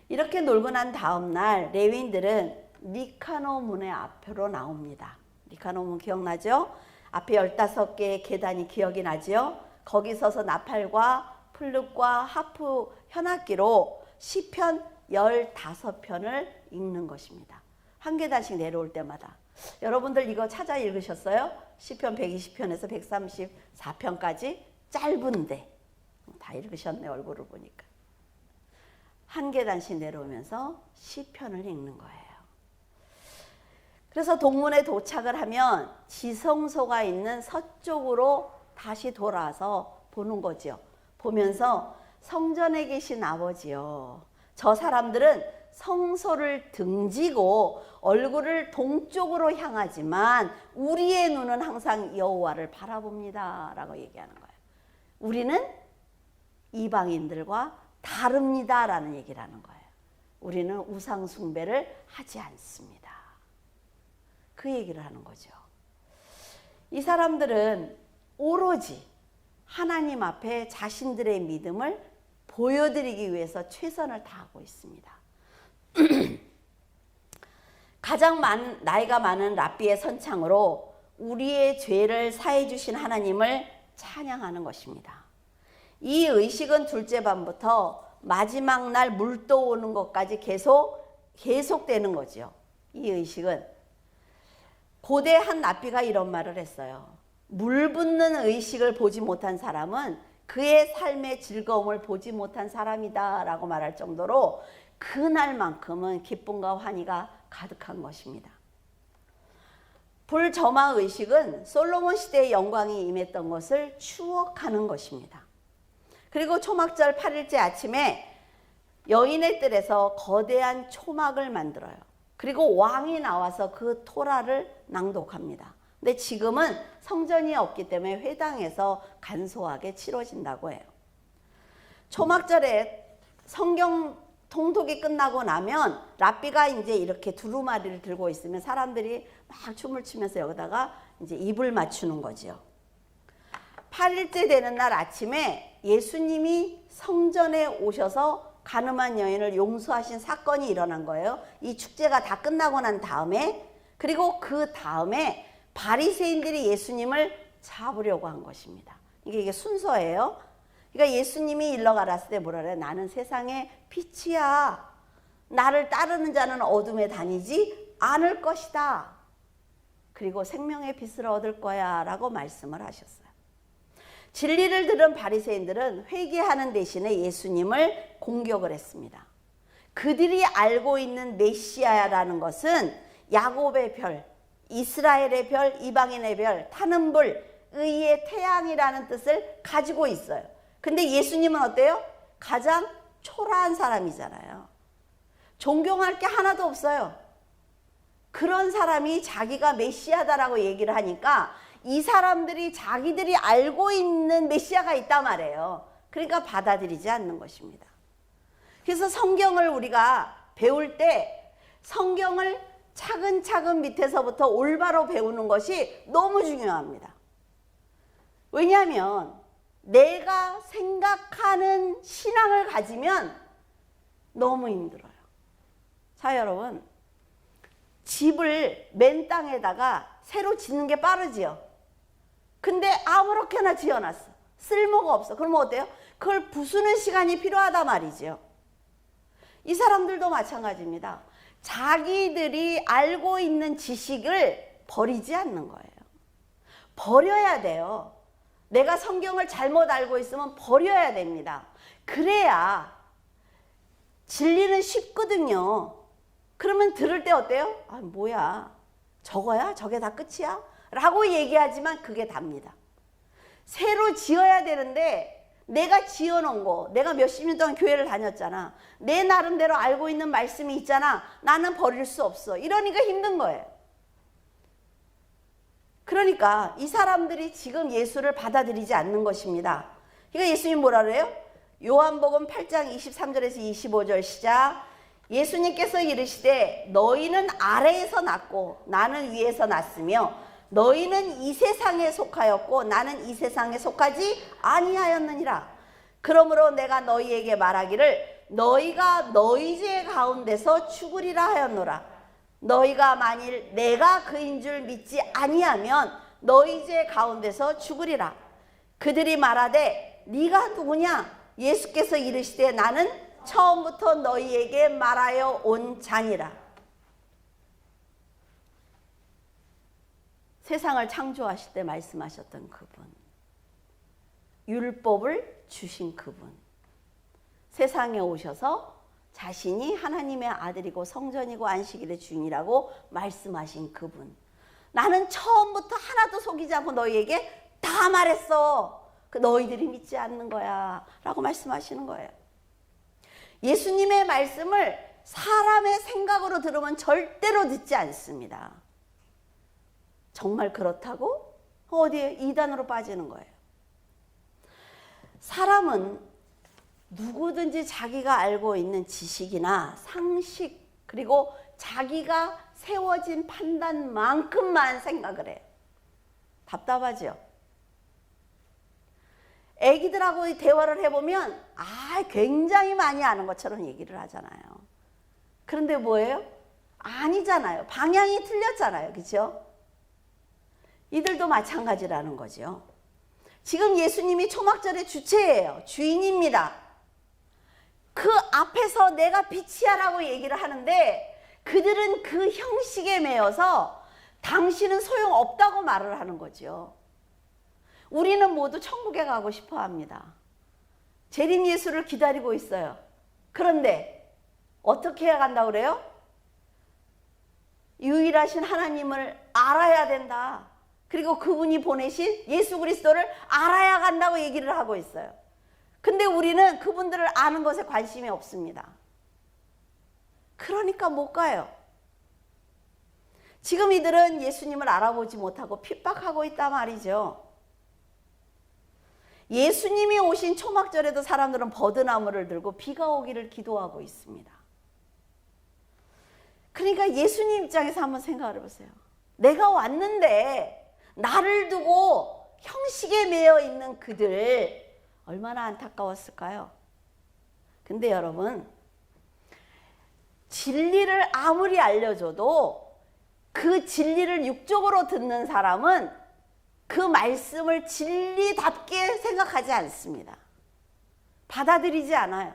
이렇게 놀고 난 다음 날 레위인들은 니카노 문의 앞으로 나옵니다. 니카노 문 기억나죠? 앞에 15개의 계단이 기억이 나죠? 거기 서서 나팔과 플룻과 하프 현악기로 시편 15편을 읽는 것입니다. 한 계단씩 내려올 때마다. 여러분들 이거 찾아 읽으셨어요? 시편 120편에서 134편까지 짧은데 다 읽으셨네, 얼굴을 보니까. 한 계단씩 내려오면서 시편을 읽는 거예요. 그래서 동문에 도착을 하면 지성소가 있는 서쪽으로 다시 돌아와서 보는 거지요. 보면서 성전에 계신 아버지요. 저 사람들은 성소를 등지고 얼굴을 동쪽으로 향하지만 우리의 눈은 항상 여호와를 바라봅니다. 라고 얘기하는 거예요. 우리는 이방인들과 다릅니다. 라는 얘기를 하는 거예요. 우리는 우상 숭배를 하지 않습니다. 그 얘기를 하는 거죠. 이 사람들은 오로지 하나님 앞에 자신들의 믿음을 보여드리기 위해서 최선을 다하고 있습니다. 가장 나이가 많은 랍비의 선창으로 우리의 죄를 사해 주신 하나님을 찬양하는 것입니다. 이 의식은 둘째 밤부터 마지막 날 물 떠오는 것까지 계속되는 거죠. 이 의식은 고대 한 랍비가 이런 말을 했어요. 물 붓는 의식을 보지 못한 사람은 그의 삶의 즐거움을 보지 못한 사람이다 라고 말할 정도로 그날만큼은 기쁨과 환희가 가득한 것입니다. 불점화 의식은 솔로몬 시대의 영광이 임했던 것을 추억하는 것입니다. 그리고 초막절 8일째 아침에 여인의 뜰에서 거대한 초막을 만들어요. 그리고 왕이 나와서 그 토라를 낭독합니다. 근데 지금은 성전이 없기 때문에 회당에서 간소하게 치러진다고 해요. 초막절에 성경 통독이 끝나고 나면 랍비가 이제 이렇게 두루마리를 들고 있으면 사람들이 막 춤을 추면서 여기다가 이제 입을 맞추는 거죠. 8일째 되는 날 아침에 예수님이 성전에 오셔서 가늠한 여인을 용서하신 사건이 일어난 거예요. 이 축제가 다 끝나고 난 다음에, 그리고 그 다음에 바리새인들이 예수님을 잡으려고 한 것입니다. 이게 순서예요. 그러니까 예수님이 일러가랐을 때 뭐라 그래요? 나는 세상의 빛이야. 나를 따르는 자는 어둠에 다니지 않을 것이다. 그리고 생명의 빛을 얻을 거야 라고 말씀을 하셨어요. 진리를 들은 바리새인들은 회개하는 대신에 예수님을 공격을 했습니다. 그들이 알고 있는 메시아라는 것은 야곱의 별, 이스라엘의 별, 이방인의 별, 타는 불, 의의 태양이라는 뜻을 가지고 있어요. 근데 예수님은 어때요? 가장 초라한 사람이잖아요. 존경할 게 하나도 없어요. 그런 사람이 자기가 메시아다라고 얘기를 하니까 이 사람들이 자기들이 알고 있는 메시아가 있단 말이에요. 그러니까 받아들이지 않는 것입니다. 그래서 성경을 우리가 배울 때 성경을 차근차근 밑에서부터 올바로 배우는 것이 너무 중요합니다. 왜냐하면 내가 생각하는 신앙을 가지면 너무 힘들어요. 자, 여러분, 집을 맨 땅에다가 새로 짓는 게 빠르지요. 근데 아무렇게나 지어놨어. 쓸모가 없어. 그러면 어때요? 그걸 부수는 시간이 필요하단 말이죠. 이 사람들도 마찬가지입니다. 자기들이 알고 있는 지식을 버리지 않는 거예요. 버려야 돼요. 내가 성경을 잘못 알고 있으면 버려야 됩니다. 그래야 진리는 쉽거든요. 그러면 들을 때 어때요? 아, 뭐야? 저거야? 저게 다 끝이야? 라고 얘기하지만 그게 답니다. 새로 지어야 되는데 내가 지어놓은 거, 내가 몇십 년 동안 교회를 다녔잖아. 내 나름대로 알고 있는 말씀이 있잖아. 나는 버릴 수 없어. 이러니까 힘든 거예요. 그러니까 이 사람들이 지금 예수를 받아들이지 않는 것입니다. 그러니까 예수님 뭐라 그래요? 요한복음 8장 23절에서 25절 시작. 예수님께서 이르시되 너희는 아래에서 났고 나는 위에서 났으며 너희는 이 세상에 속하였고 나는 이 세상에 속하지 아니하였느니라. 그러므로 내가 너희에게 말하기를 너희가 너희 죄 가운데서 죽으리라 하였노라. 너희가 만일 내가 그인 줄 믿지 아니하면 너희 죄 가운데서 죽으리라. 그들이 말하되 네가 누구냐? 예수께서 이르시되 나는 처음부터 너희에게 말하여 온 자니라. 세상을 창조하실 때 말씀하셨던 그분, 율법을 주신 그분, 세상에 오셔서 자신이 하나님의 아들이고 성전이고 안식일의 주인이라고 말씀하신 그분, 나는 처음부터 하나도 속이지 않고 너희에게 다 말했어. 너희들이 믿지 않는 거야 라고 말씀하시는 거예요. 예수님의 말씀을 사람의 생각으로 들으면 절대로 듣지 않습니다. 정말 그렇다고? 어디에? 이단으로 빠지는 거예요. 사람은 누구든지 자기가 알고 있는 지식이나 상식, 그리고 자기가 세워진 판단만큼만 생각을 해요. 답답하죠? 애기들하고 대화를 해보면 굉장히 많이 아는 것처럼 얘기를 하잖아요. 그런데 뭐예요? 아니잖아요. 방향이 틀렸잖아요. 그렇죠? 이들도 마찬가지라는 거죠. 지금 예수님이 초막절의 주체예요. 주인입니다. 그 앞에서 내가 빛이야 라고 얘기를 하는데 그들은 그 형식에 매여서 당신은 소용없다고 말을 하는 거죠. 우리는 모두 천국에 가고 싶어 합니다. 재림 예수를 기다리고 있어요. 그런데 어떻게 해야 간다고 그래요? 유일하신 하나님을 알아야 된다. 그리고 그분이 보내신 예수 그리스도를 알아야 간다고 얘기를 하고 있어요. 근데 우리는 그분들을 아는 것에 관심이 없습니다. 그러니까 못 가요. 지금 이들은 예수님을 알아보지 못하고 핍박하고 있단 말이죠. 예수님이 오신 초막절에도 사람들은 버드나무를 들고 비가 오기를 기도하고 있습니다. 그러니까 예수님 입장에서 한번 생각을 해보세요. 내가 왔는데 나를 두고 형식에 매여 있는 그들 얼마나 안타까웠을까요? 근데 여러분, 진리를 아무리 알려줘도 그 진리를 육적으로 듣는 사람은 그 말씀을 진리답게 생각하지 않습니다. 받아들이지 않아요.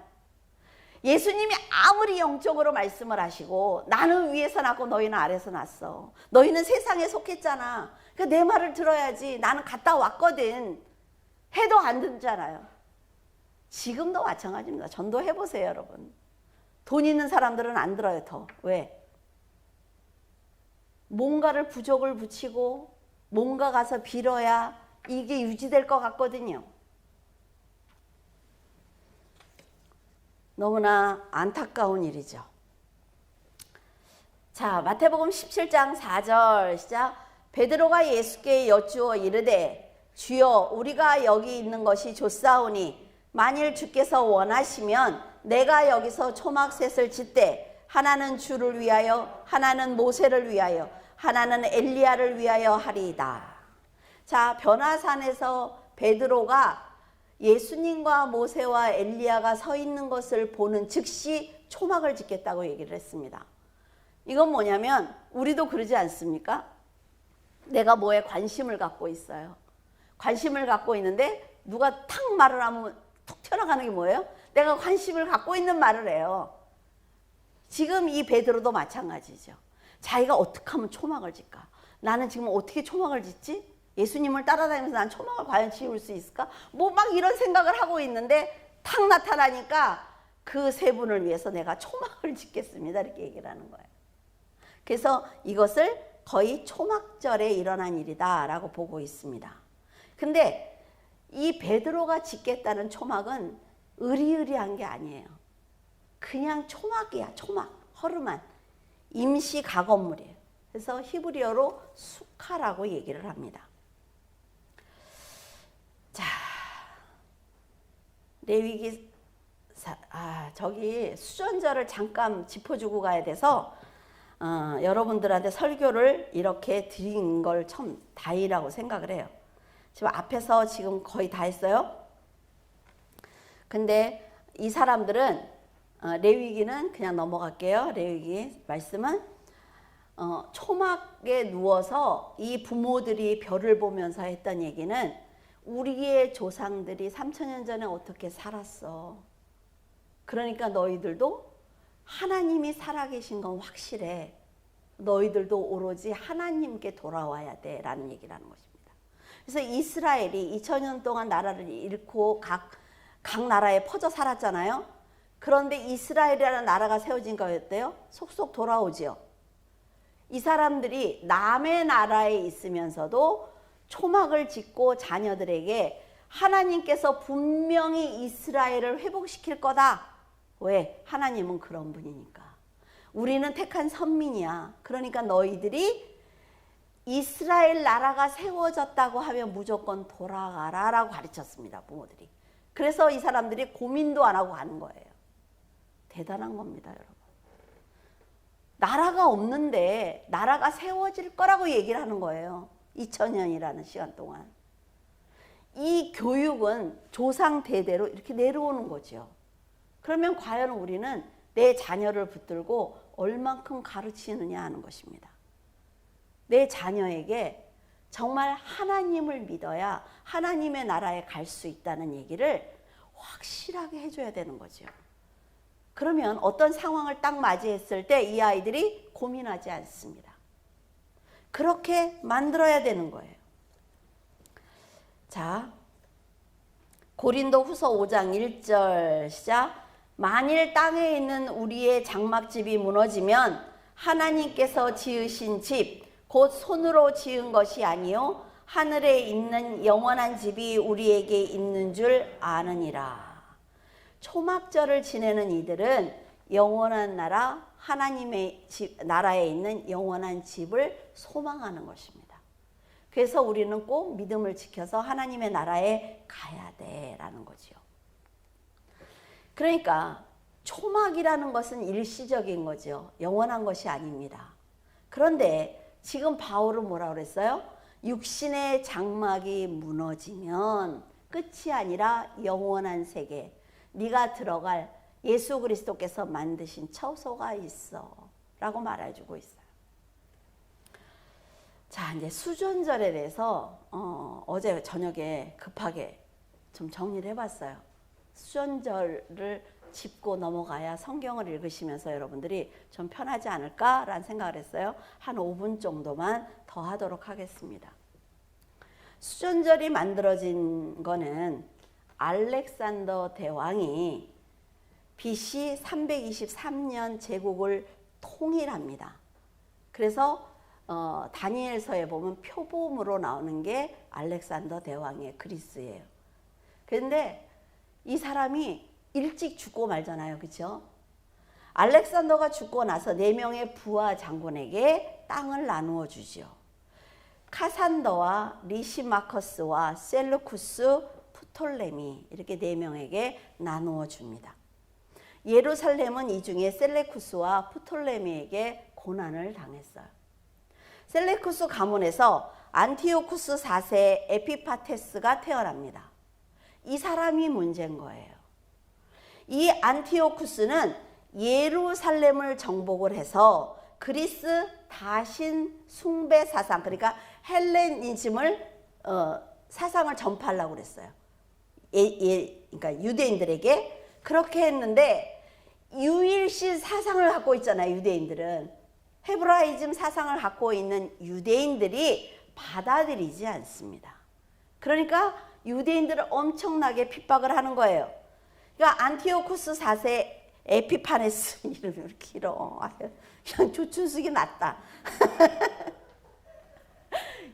예수님이 아무리 영적으로 말씀을 하시고 나는 위에서 났고 너희는 아래서 났어. 너희는 세상에 속했잖아. 그러니까 내 말을 들어야지. 나는 갔다 왔거든. 해도 안 듣잖아요. 지금도 마찬가지입니다. 전도해보세요, 여러분. 돈 있는 사람들은 안 들어요, 더. 왜? 뭔가를 부족을 붙이고 뭔가 가서 빌어야 이게 유지될 것 같거든요. 너무나 안타까운 일이죠. 자, 마태복음 17장 4절 시작. 베드로가 예수께 여쭈어 이르되 주여 우리가 여기 있는 것이 좋사오니 만일 주께서 원하시면 내가 여기서 초막셋을 짓되 하나는 주를 위하여 하나는 모세를 위하여 하나는 엘리야를 위하여 하리이다. 자, 변화산에서 베드로가 예수님과 모세와 엘리야가 서 있는 것을 보는 즉시 초막을 짓겠다고 얘기를 했습니다. 이건 뭐냐면 우리도 그러지 않습니까? 내가 뭐에 관심을 갖고 있어요. 관심을 갖고 있는데 누가 탁 말을 하면 툭 튀어나가는 게 뭐예요? 내가 관심을 갖고 있는 말을 해요. 지금 이 베드로도 마찬가지죠. 자기가 어떻게 하면 초막을 짓까? 나는 지금 어떻게 초막을 짓지? 예수님을 따라다니면서 난 초막을 과연 지을 수 있을까? 뭐 막 이런 생각을 하고 있는데 탁 나타나니까 그 세 분을 위해서 내가 초막을 짓겠습니다. 이렇게 얘기를 하는 거예요. 그래서 이것을 거의 초막절에 일어난 일이다 라고 보고 있습니다. 근데 이 베드로가 짓겠다는 초막은 으리으리한 게 아니에요. 그냥 초막이야. 초막. 허름한 임시 가건물이에요. 그래서 히브리어로 수카라고 얘기를 합니다. 자, 레위기 저기 수전절을 잠깐 짚어주고 가야 돼서 여러분들한테 설교를 이렇게 드린 걸 참 다행이라고 생각을 해요. 지금 앞에서 지금 거의 다 했어요. 근데 이 사람들은 레위기는 그냥 넘어갈게요. 레위기 말씀은 초막에 누워서 이 부모들이 별을 보면서 했던 얘기는 우리의 조상들이 3000년 전에 어떻게 살았어. 그러니까 너희들도 하나님이 살아계신 건 확실해. 너희들도 오로지 하나님께 돌아와야 돼 라는 얘기를 하는 것입니다. 그래서 이스라엘이 2000년 동안 나라를 잃고 각 나라에 퍼져 살았잖아요. 그런데 이스라엘이라는 나라가 세워진 거였대요. 속속 돌아오지요. 이 사람들이 남의 나라에 있으면서도 초막을 짓고 자녀들에게 하나님께서 분명히 이스라엘을 회복시킬 거다. 왜? 하나님은 그런 분이니까. 우리는 택한 선민이야. 그러니까 너희들이 이스라엘 나라가 세워졌다고 하면 무조건 돌아가라 라고 가르쳤습니다. 부모들이. 그래서 이 사람들이 고민도 안 하고 가는 거예요. 대단한 겁니다, 여러분. 나라가 없는데 나라가 세워질 거라고 얘기를 하는 거예요. 2000년이라는 시간 동안. 이 교육은 조상 대대로 이렇게 내려오는 거죠. 그러면 과연 우리는 내 자녀를 붙들고 얼만큼 가르치느냐 하는 것입니다. 내 자녀에게 정말 하나님을 믿어야 하나님의 나라에 갈 수 있다는 얘기를 확실하게 해줘야 되는 거죠. 그러면 어떤 상황을 딱 맞이했을 때 이 아이들이 고민하지 않습니다. 그렇게 만들어야 되는 거예요. 자, 고린도 후서 5장 1절 시작. 만일 땅에 있는 우리의 장막집이 무너지면 하나님께서 지으신 집, 곧 손으로 지은 것이 아니요 하늘에 있는 영원한 집이 우리에게 있는 줄 아느니라. 초막절을 지내는 이들은 영원한 나라, 하나님의 나라에 있는 영원한 집을 소망하는 것입니다. 그래서 우리는 꼭 믿음을 지켜서 하나님의 나라에 가야 돼라는 거지요. 그러니까 초막이라는 것은 일시적인 거죠. 영원한 것이 아닙니다. 그런데 지금 바울은 뭐라고 그랬어요? 육신의 장막이 무너지면 끝이 아니라 영원한 세계, 네가 들어갈 예수 그리스도께서 만드신 처소가 있어 라고 말해주고 있어요. 자, 이제 수전절에 대해서 어제 저녁에 급하게 좀 정리를 해봤어요. 수전절을 짚고 넘어가야 성경을 읽으시면서 여러분들이 좀 편하지 않을까라는 생각을 했어요. 한 5분 정도만 더 하도록 하겠습니다. 수전절이 만들어진 거는 알렉산더 대왕이 BC 323년 제국을 통일합니다. 그래서 다니엘서에 보면 표범으로 나오는 게 알렉산더 대왕의 그리스예요. 그런데 이 사람이 일찍 죽고 말잖아요. 그렇죠? 알렉산더가 죽고 나서 4명의 부하 장군에게 땅을 나누어 주죠. 카산더와 리시마커스와 셀루쿠스, 프톨레미 이렇게 4명에게 나누어 줍니다. 예루살렘은 이 중에 셀레쿠스와 프톨레미에게 고난을 당했어요. 셀레쿠스 가문에서 안티오쿠스 4세 에피파테스가 태어납니다. 이 사람이 문제인 거예요. 이 안티오쿠스는 예루살렘을 정복을 해서 그리스 다신 숭배 사상, 그러니까 헬레니즘을 사상을 전파하려고 그랬어요. 그러니까 유대인들에게 그렇게 했는데 유일신 사상을 갖고 있잖아요. 유대인들은 헤브라이즘 사상을 갖고 있는 유대인들이 받아들이지 않습니다. 그러니까 유대인들을 엄청나게 핍박을 하는 거예요. 그러니까 안티오쿠스 4세 에피파네스, 이름이 왜 이렇게 길어. 그냥 조춘숙이 낫다.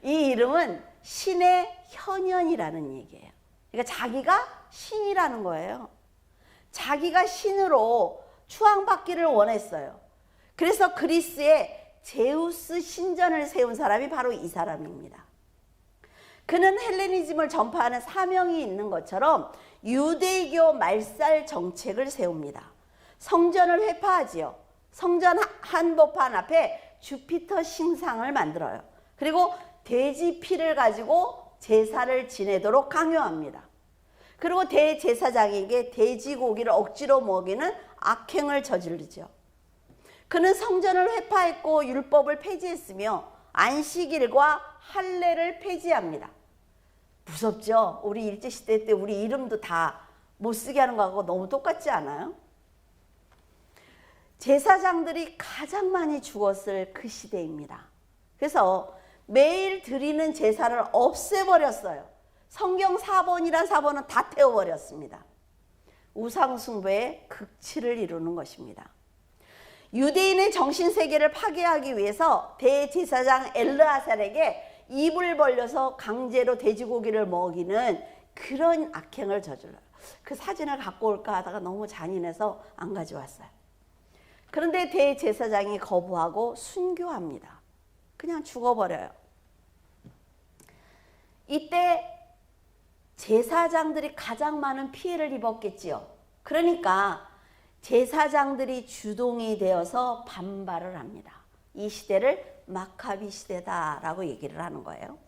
이 이름은 신의 현현이라는 얘기예요. 그러니까 자기가 신이라는 거예요. 자기가 신으로 추앙받기를 원했어요. 그래서 그리스에 제우스 신전을 세운 사람이 바로 이 사람입니다. 그는 헬레니즘을 전파하는 사명이 있는 것처럼 유대교 말살 정책을 세웁니다. 성전을 회파하지요. 성전 한복판 앞에 주피터 신상을 만들어요. 그리고 돼지 피를 가지고 제사를 지내도록 강요합니다. 그리고 대제사장에게 돼지고기를 억지로 먹이는 악행을 저지르죠. 그는 성전을 회파했고 율법을 폐지했으며 안식일과 할례를 폐지합니다. 무섭죠? 우리 일제시대 때 우리 이름도 다 못쓰게 하는 거하고 너무 똑같지 않아요? 제사장들이 가장 많이 죽었을 그 시대입니다. 그래서 매일 드리는 제사를 없애버렸어요. 성경 4번이란 4번은 다 태워버렸습니다. 우상숭배의 극치를 이루는 것입니다. 유대인의 정신세계를 파괴하기 위해서 대제사장 엘르아살에게 입을 벌려서 강제로 돼지고기를 먹이는 그런 악행을 저질러요. 그 사진을 갖고 올까 하다가 너무 잔인해서 안 가져왔어요. 그런데 대제사장이 거부하고 순교합니다. 그냥 죽어버려요. 이때 제사장들이 가장 많은 피해를 입었겠지요. 그러니까 제사장들이 주동이 되어서 반발을 합니다. 이 시대를 마카비 시대다라고 얘기를 하는 거예요.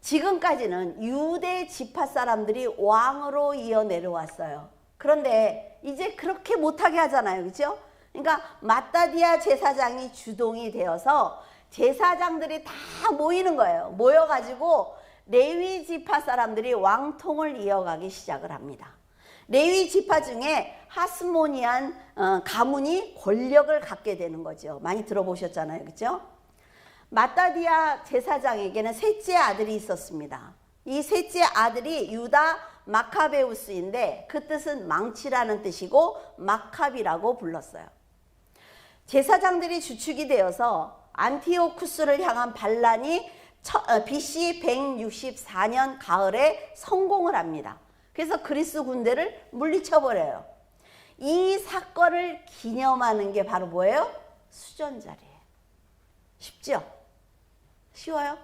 지금까지는 유대 지파 사람들이 왕으로 이어 내려왔어요. 그런데 이제 그렇게 못하게 하잖아요. 그렇죠? 그러니까 마따디아 제사장이 주동이 되어서 제사장들이 다 모이는 거예요. 모여가지고 레위 지파 사람들이 왕통을 이어가기 시작을 합니다. 레위 지파 중에 하스모니안 가문이 권력을 갖게 되는 거죠. 많이 들어보셨잖아요. 그렇죠? 마따디아 제사장에게는 셋째 아들이 있었습니다. 이 셋째 아들이 유다 마카베우스인데 그 뜻은 망치라는 뜻이고 마카비라고 불렀어요. 제사장들이 주축이 되어서 안티오쿠스를 향한 반란이 BC 164년 가을에 성공을 합니다. 그래서 그리스 군대를 물리쳐버려요. 이 사건을 기념하는 게 바로 뭐예요? 수전절이에요. 쉽죠? 쉬워요?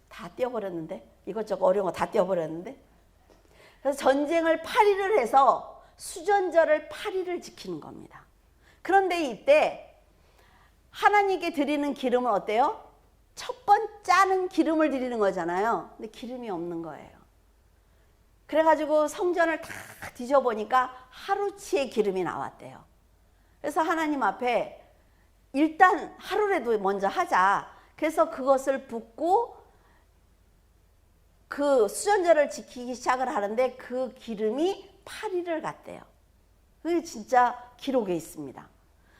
다 떼어버렸는데? 이것저것 어려운 거 다 떼어버렸는데? 그래서 전쟁을 8일을 해서 수전절을 8일을 지키는 겁니다. 그런데 이때 하나님께 드리는 기름은 어때요? 첫 번째는 기름을 드리는 거잖아요. 근데 기름이 없는 거예요. 그래가지고 성전을 다 뒤져보니까 하루치의 기름이 나왔대요. 그래서 하나님 앞에 일단 하루라도 먼저 하자. 그래서 그것을 붓고 그 수전절을 지키기 시작을 하는데 그 기름이 8일을 갔대요. 그게 진짜 기록에 있습니다.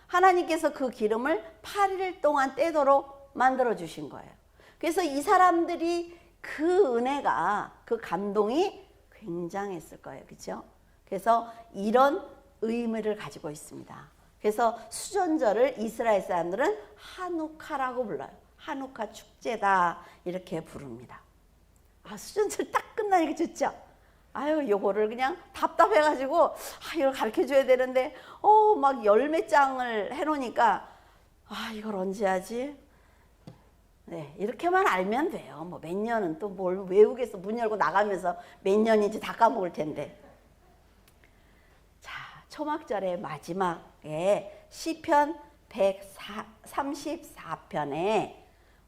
하나님께서 그 기름을 8일 동안 떼도록 만들어 주신 거예요. 그래서 이 사람들이 그 은혜가, 그 감동이 굉장했을 거예요. 그렇죠? 그래서 이런 의미를 가지고 있습니다. 그래서 수전절을 이스라엘 사람들은 하누카라고 불러요. 하누카 축제다 이렇게 부릅니다. 아, 수전절 딱 끝나니까 좋죠? 아유, 요거를 그냥 답답해가지고 이걸 가르쳐줘야 되는데 막 열 몇 장을 해놓으니까 이걸 언제 하지? 네, 이렇게만 알면 돼요. 뭐 몇 년은 또 뭘 외우겠어. 문 열고 나가면서 몇 년인지 다 까먹을 텐데. 자, 초막절의 마지막에 시편 134편에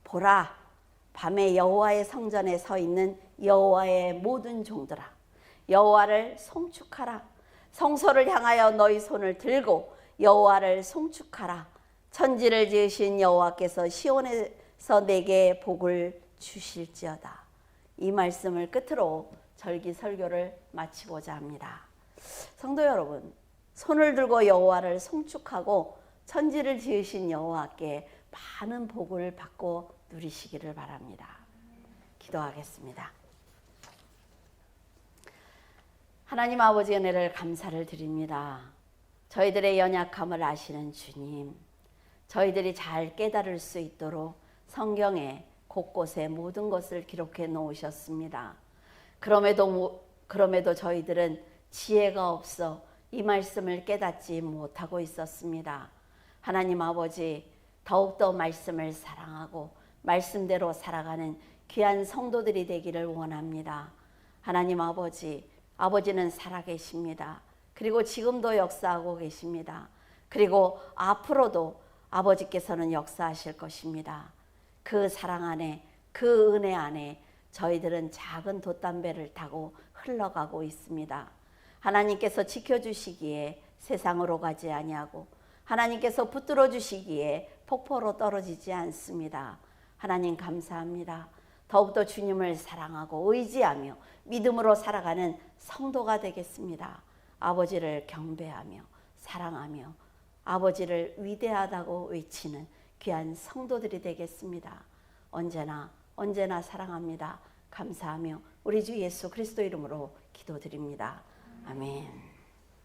보라, 밤에 여호와의 성전에 서 있는 여호와의 모든 종들아, 여호와를 송축하라. 성소를 향하여 너희 손을 들고 여호와를 송축하라. 천지를 지으신 여호와께서 시온에서 내게 복을 주실지어다. 이 말씀을 끝으로 절기 설교를 마치고자 합니다. 성도 여러분, 손을 들고 여호와를 송축하고 천지를 지으신 여호와께 많은 복을 받고 누리시기를 바랍니다. 기도하겠습니다. 하나님 아버지의 은혜를 감사를 드립니다. 저희들의 연약함을 아시는 주님, 저희들이 잘 깨달을 수 있도록 성경에 곳곳에 모든 것을 기록해 놓으셨습니다. 그럼에도 저희들은 지혜가 없어 이 말씀을 깨닫지 못하고 있었습니다. 하나님 아버지, 더욱더 말씀을 사랑하고 말씀대로 살아가는 귀한 성도들이 되기를 원합니다. 하나님 아버지, 아버지는 살아계십니다. 그리고 지금도 역사하고 계십니다. 그리고 앞으로도 아버지께서는 역사하실 것입니다. 그 사랑 안에, 그 은혜 안에 저희들은 작은 돛담배를 타고 흘러가고 있습니다. 하나님께서 지켜주시기에 세상으로 가지 아니하고 하나님께서 붙들어 주시기에 폭포로 떨어지지 않습니다. 하나님 감사합니다. 더욱더 주님을 사랑하고 의지하며 믿음으로 살아가는 성도가 되겠습니다. 아버지를 경배하며 사랑하며 아버지를 위대하다고 외치는 귀한 성도들이 되겠습니다. 언제나 사랑합니다. 감사하며 우리 주 예수 그리스도 이름으로 기도드립니다. 아멘.